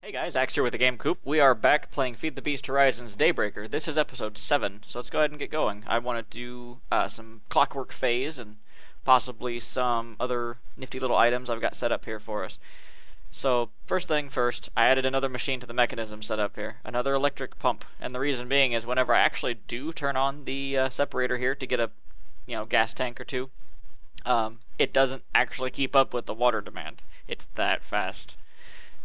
Hey guys, Axe here with the GameCoop. We are back playing Feed the Beast Horizons Daybreaker. This is episode 7, so let's go ahead and get going. I want to do some clockwork phase and possibly some other nifty little items I've got set up here for us. So first thing first, I added another machine to the mechanism set up here, another electric pump, and the reason being is whenever I actually do turn on the separator here to get a gas tank or two, it doesn't actually keep up with the water demand. It's that fast.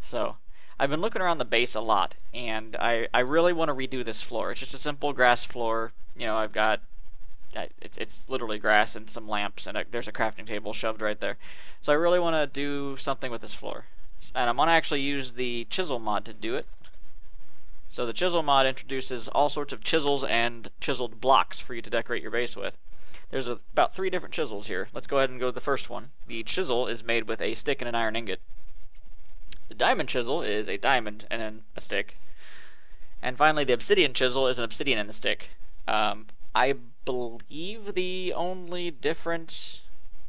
So I've been looking around the base a lot, and I really want to redo this floor. It's just a simple grass floor. I've got it's literally grass and some lamps, and there's a crafting table shoved right there. So I really want to do something with this floor, and I'm gonna actually use the chisel mod to do it. So the chisel mod introduces all sorts of chisels and chiseled blocks for you to decorate your base with. There's about 3 different chisels here. Let's go ahead and go to the first one. The chisel is made with a stick and an iron ingot. The diamond chisel is a diamond and then a stick. And finally, the obsidian chisel is an obsidian and a stick. I believe the only difference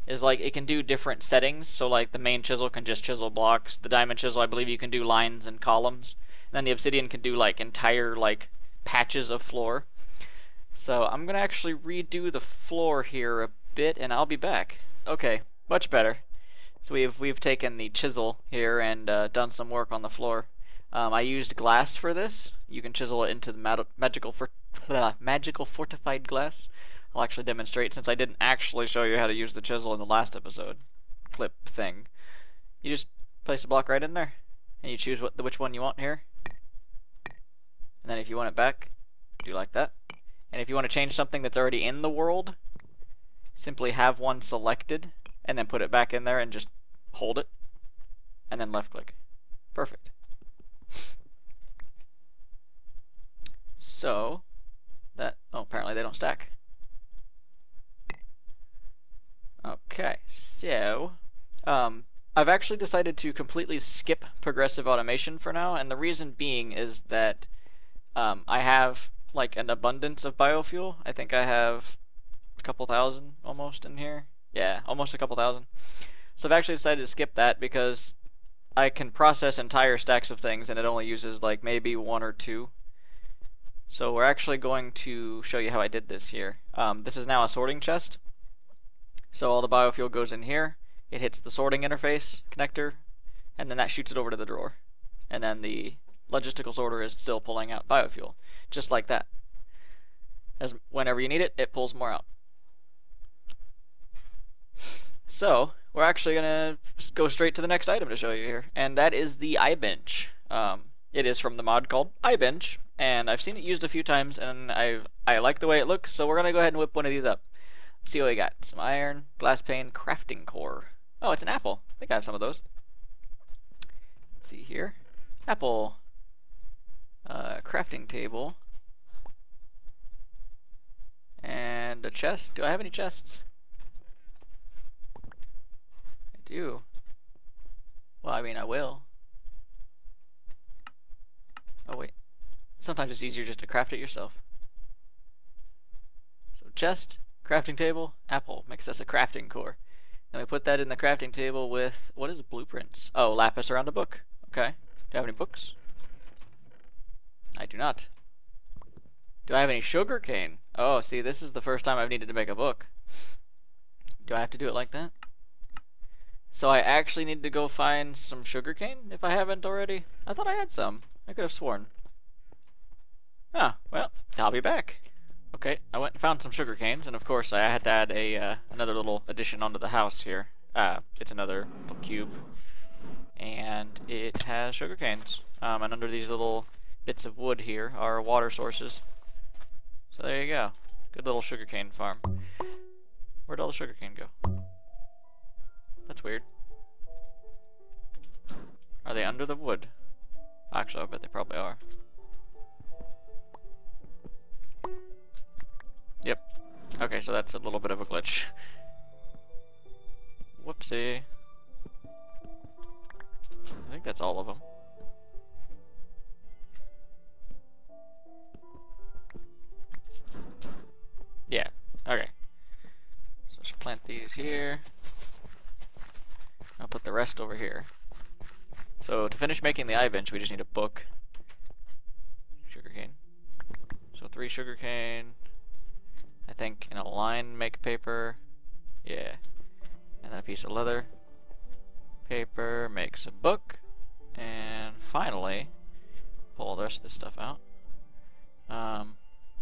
is it can do different settings. So the main chisel can just chisel blocks. The diamond chisel, I believe you can do lines and columns. And then the obsidian can do entire patches of floor. So I'm gonna actually redo the floor here a bit, and I'll be back. Okay, much better. So we've taken the chisel here and done some work on the floor. I used glass for this. You can chisel it into the magical fortified glass. I'll actually demonstrate since I didn't actually show you how to use the chisel in the last episode clip thing. You just place a block right in there, and you choose which one you want here. And then if you want it back, do like that. And if you want to change something that's already in the world, simply have one selected, and then put it back in there and just hold it, and then left click. Perfect. So apparently they don't stack. Okay, so I've actually decided to completely skip progressive automation for now, and the reason being is that I have an abundance of biofuel. I think I have a couple thousand almost in here. Yeah, almost a couple thousand. So I've actually decided to skip that because I can process entire stacks of things and it only uses maybe 1 or 2. So we're actually going to show you how I did this here. This is now a sorting chest. So all the biofuel goes in here. It hits the sorting interface connector, and then that shoots it over to the drawer. And then the logistical sorter is still pulling out biofuel, just like that. As whenever you need it, it pulls more out. So we're actually going to go straight to the next item to show you here, and that is the iBench. It is from the mod called iBench, and I've seen it used a few times, and I like the way it looks, so we're going to go ahead and whip one of these up. Let's see what we got. Some iron, glass pane, crafting core. Oh, it's an apple. I think I have some of those. Let's see here. Apple. Crafting table. And a chest. Do I have any chests? I do. Well, I mean, I will. Oh, wait. Sometimes it's easier just to craft it yourself. So chest, crafting table, apple makes us a crafting core. Then we put that in the crafting table with, what is blueprints? Oh, lapis around a book. Okay. Do I have any books? I do not. Do I have any sugar cane? Oh, see, this is the first time I've needed to make a book. Do I have to do it like that? So I actually need to go find some sugar cane if I haven't already? I thought I had some. I could have sworn. Ah, well, I'll be back. Okay, I went and found some sugar canes, and of course I had to add another little addition onto the house here. It's another little cube, and it has sugar canes. And under these little bits of wood here are water sources. So there you go. Good little sugarcane farm. Where'd all the sugarcane go? That's weird. Are they under the wood? Actually, I bet they probably are. Yep. Okay, so that's a little bit of a glitch. Whoopsie. I think that's all of them. Yeah, okay. So let's plant these here. I'll put the rest over here. So to finish making the I-bench, we just need a book. Sugarcane. So 3 sugarcane. I think in a line make paper. Yeah. And then a piece of leather. Paper makes a book. And finally, pull all the rest of this stuff out.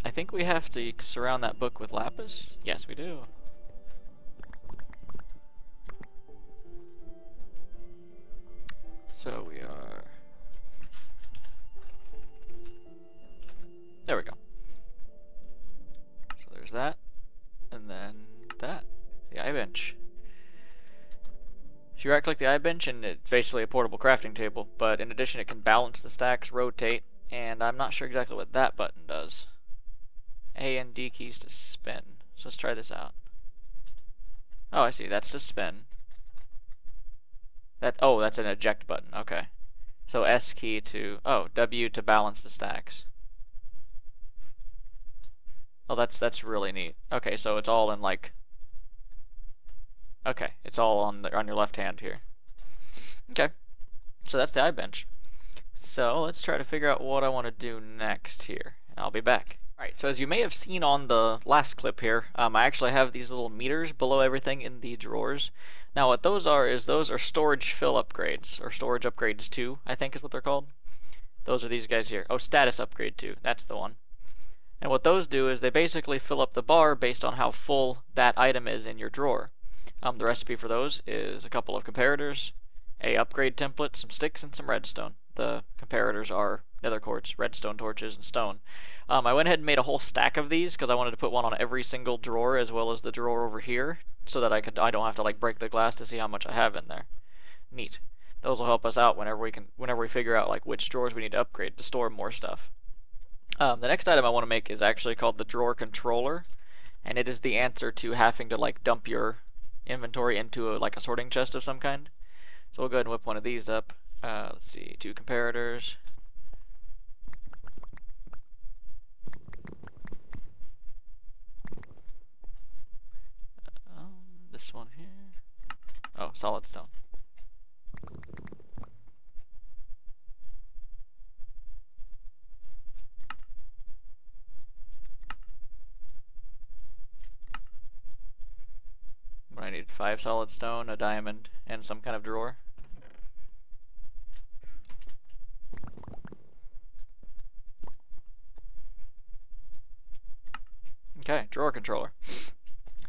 I think we have to surround that book with lapis. Yes, we do. So we are... There we go. So there's that. And then that. The iBench. So you right click the iBench and it's basically a portable crafting table, but in addition it can balance the stacks, rotate, and I'm not sure exactly what that button does. A and D keys to spin. So let's try this out. Oh, I see. That's to spin. That's an eject button. Okay. So S key to W to balance the stacks. Oh, that's really neat. Okay, so it's all in like. Okay, it's all on your left hand here. Okay, so that's the iBench. So let's try to figure out what I want to do next here, and I'll be back. Alright, so as you may have seen on the last clip here, I actually have these little meters below everything in the drawers. Now what those are is those are storage fill upgrades, or storage upgrades 2, I think is what they're called. Those are these guys here. Oh, status upgrade 2, that's the one. And what those do is they basically fill up the bar based on how full that item is in your drawer. The recipe for those is a couple of comparators, a upgrade template, some sticks, and some redstone. The comparators are nether quartz, redstone torches, and stone. I went ahead and made a whole stack of these because I wanted to put one on every single drawer as well as the drawer over here so that I don't have to like break the glass to see how much I have in there. Neat. Those will help us out whenever we figure out like which drawers we need to upgrade to store more stuff. The next item I want to make is actually called the drawer controller, and it is the answer to having to like dump your inventory into like a sorting chest of some kind. So we'll go ahead and whip one of these up. Let's see, 2 comparators. This one here. Oh, solid stone. But I need 5 solid stone, a diamond, and some kind of drawer. Okay, drawer controller.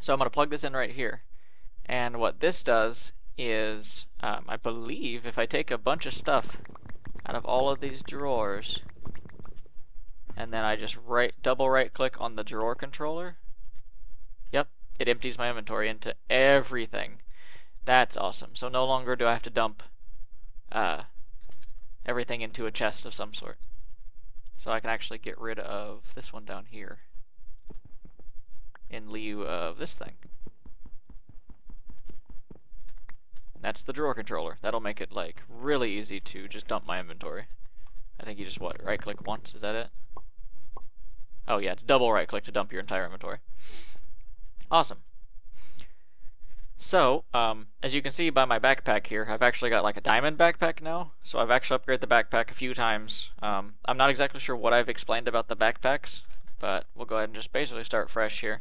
So I'm going to plug this in right here. And what this does is, I believe if I take a bunch of stuff out of all of these drawers, and then I just double right click on the drawer controller, yep, it empties my inventory into everything. That's awesome. So no longer do I have to dump everything into a chest of some sort. So I can actually get rid of this one down here in lieu of this thing. That's the drawer controller. That'll make it like really easy to just dump my inventory. I think you just right click once, is that it? Oh yeah, it's double right click to dump your entire inventory. Awesome. So, as you can see by my backpack here, I've actually got like a diamond backpack now. So I've actually upgraded the backpack a few times. I'm not exactly sure what I've explained about the backpacks, but we'll go ahead and just basically start fresh here.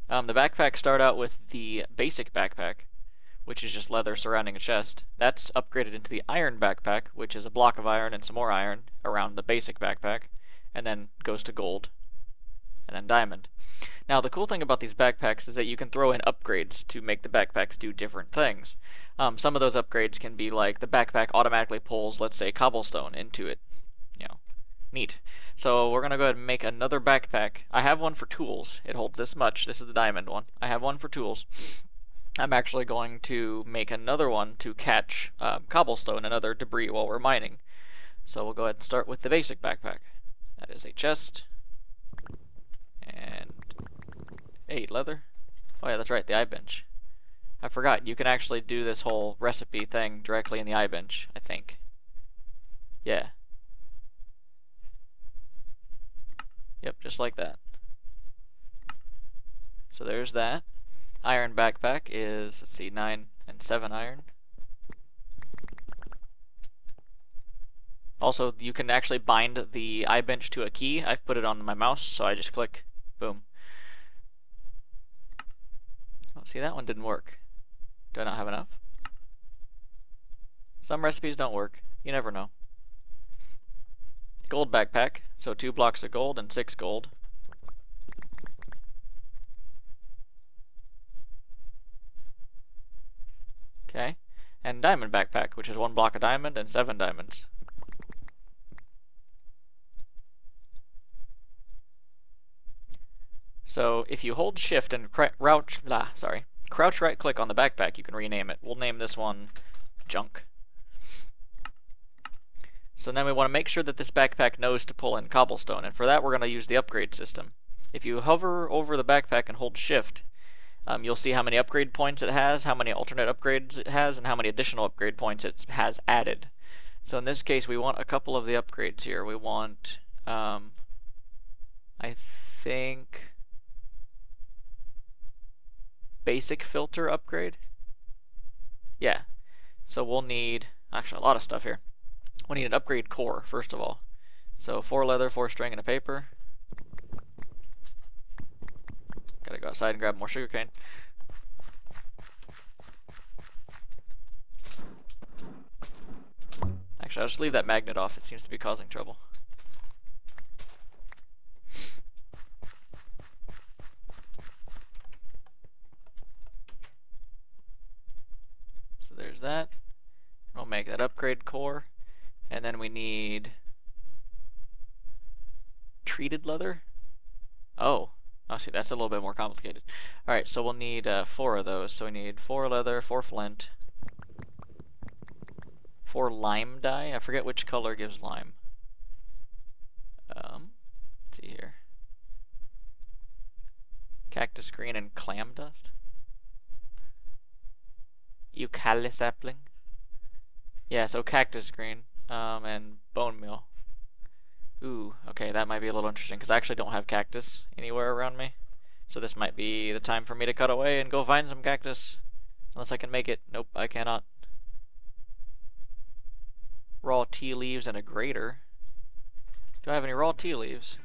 The backpacks start out with the basic backpack, which is just leather surrounding a chest. That's upgraded into the iron backpack, which is a block of iron and some more iron around the basic backpack, and then goes to gold, and then diamond. Now the cool thing about these backpacks is that you can throw in upgrades to make the backpacks do different things. Some of those upgrades can be like the backpack automatically pulls, let's say, cobblestone into it. You know, neat. So we're gonna go ahead and make another backpack. I have one for tools. It holds this much. This is the diamond one. I have one for tools. I'm actually going to make another one to catch cobblestone and other debris while we're mining. So we'll go ahead and start with the basic backpack. That is a chest and 8 leather. Oh yeah, that's right, the iBench. I forgot, you can actually do this whole recipe thing directly in the iBench, I think. Yeah. Yep, just like that. So there's that. Iron backpack is, let's see, 9 and 7 iron. Also, you can actually bind the iBench to a key. I've put it on my mouse, so I just click, boom. Oh, see, that one didn't work. Do I not have enough? Some recipes don't work. You never know. Gold backpack, so 2 blocks of gold and 6 gold. Okay. And diamond backpack, which is 1 block of diamond and 7 diamonds. So if you hold shift and crouch right click on the backpack, you can rename it. We'll name this one junk. So then we want to make sure that this backpack knows to pull in cobblestone, and for that we're going to use the upgrade system. If you hover over the backpack and hold shift, you'll see how many upgrade points it has, how many alternate upgrades it has, and how many additional upgrade points it has added. So in this case, we want a couple of the upgrades here. We want, I think, basic filter upgrade. Yeah, so we'll need, actually a lot of stuff here. We need an upgrade core, first of all. So 4 leather, 4 string, and a paper. Gotta go outside and grab more sugarcane. Actually, I'll just leave that magnet off. It seems to be causing trouble. So there's that. We'll make that upgrade core. And then we need treated leather. Oh, see, that's a little bit more complicated. Alright, so we'll need 4 of those. So we need 4 leather, 4 flint, 4 lime dye. I forget which color gives lime. Let's see here. Cactus green and clam dust. Eucalyptus sapling. Yeah, so cactus green and bone meal. Ooh, okay, that might be a little interesting because I actually don't have cactus anywhere around me. So this might be the time for me to cut away and go find some cactus. Unless I can make it. Nope, I cannot. Raw tea leaves and a grater. Do I have any raw tea leaves?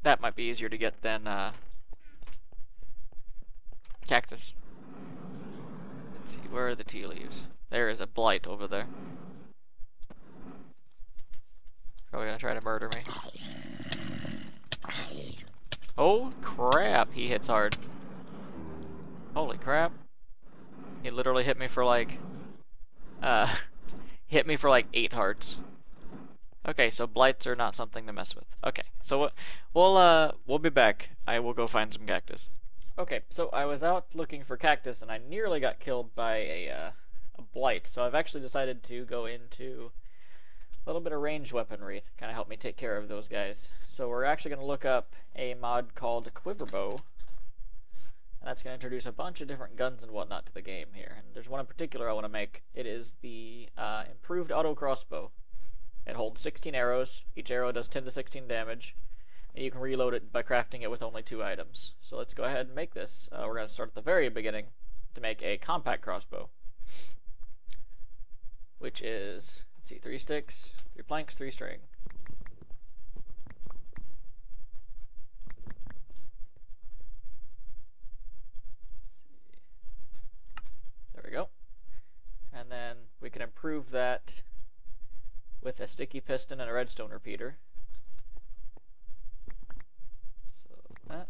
That might be easier to get than cactus. Let's see, where are the tea leaves? There is a blight over there. Probably gonna try to murder me. Oh crap, he hits hard. Holy crap. He literally hit me for like, hit me for like 8 hearts. Okay, so blights are not something to mess with. Okay, so we'll be back. I will go find some cactus. Okay, so I was out looking for cactus and I nearly got killed by a blight. So I've actually decided to go into a little bit of ranged weaponry to kind of help me take care of those guys. So we're actually going to look up a mod called Quiverbow, and that's going to introduce a bunch of different guns and whatnot to the game here. And there's one in particular I want to make. It is the improved auto crossbow. It holds 16 arrows. Each arrow does 10 to 16 damage. And you can reload it by crafting it with only 2 items. So let's go ahead and make this. We're going to start at the very beginning to make a compact crossbow, which is, let's see, 3 sticks, 3 planks, 3 string. There we go. And then we can improve that with a sticky piston and a redstone repeater. So that.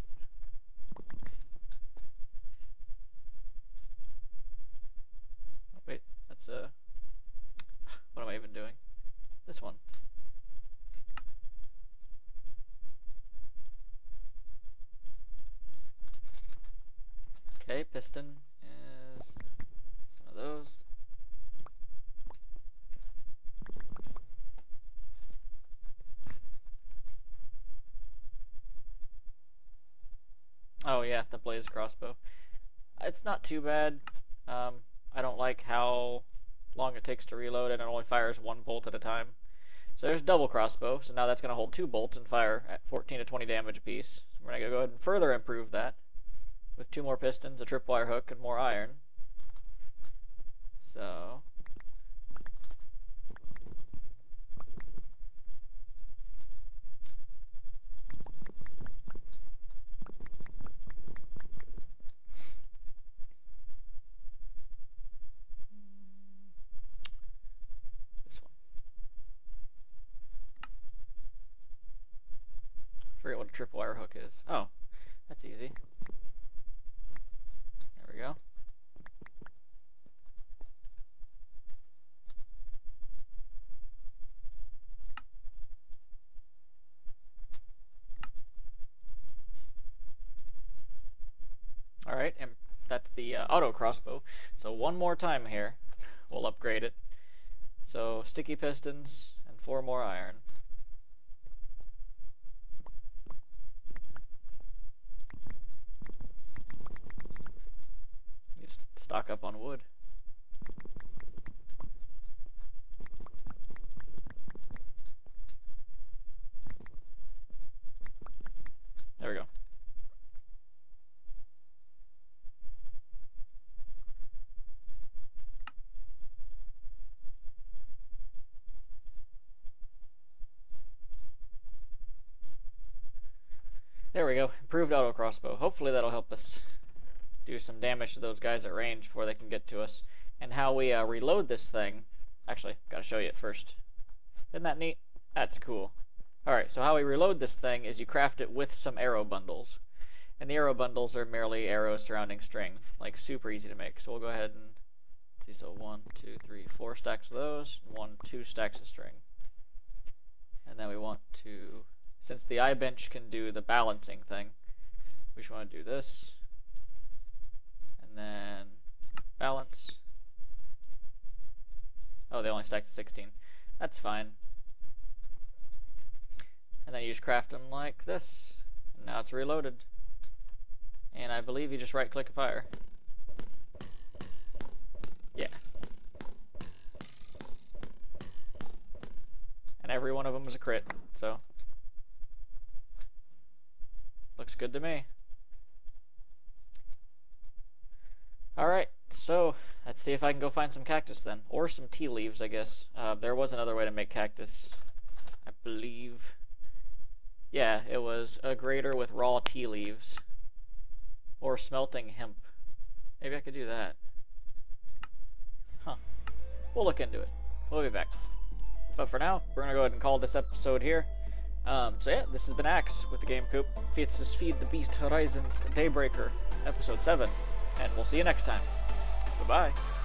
Oh wait, that's what am I even doing? This one. Okay, piston is some of those. Oh yeah, the blaze crossbow. It's not too bad. I don't like how long it takes to reload and it only fires 1 bolt at a time. So there's double crossbow, so now that's going to hold 2 bolts and fire at 14 to 20 damage apiece. So we're going to go ahead and further improve that with 2 more pistons, a tripwire hook, and more iron. So tripwire hook is. Oh, that's easy. There we go. Alright, and that's the auto crossbow. So one more time here, we'll upgrade it. So sticky pistons and 4 more iron. Just stock up on wood. There we go. There we go. Improved auto crossbow. Hopefully that'll help us do some damage to those guys at range before they can get to us. And how we reload this thing. Actually, gotta show you it first. Isn't that neat? That's cool. Alright, so how we reload this thing is you craft it with some arrow bundles. And the arrow bundles are merely arrows surrounding string. Like, super easy to make. So we'll go ahead and see. So 1, 2, 3, 4 stacks of those. 1, 2 stacks of string. And then we want to, since the iBench can do the balancing thing, we just want to do this. And then balance. Oh, they only stacked to 16. That's fine. And then you just craft them like this. And now it's reloaded. And I believe you just right click and fire. Yeah. And every one of them is a crit, so looks good to me. Alright, so let's see if I can go find some cactus then. Or some tea leaves, I guess. There was another way to make cactus, I believe. Yeah, it was a grater with raw tea leaves. Or smelting hemp. Maybe I could do that. Huh. We'll look into it. We'll be back. But for now, we're going to go ahead and call this episode here. So yeah, this has been Axe with the GameCoop. This is Feed the Beast Horizons Daybreaker, episode 7. And we'll see you next time. Bye-bye.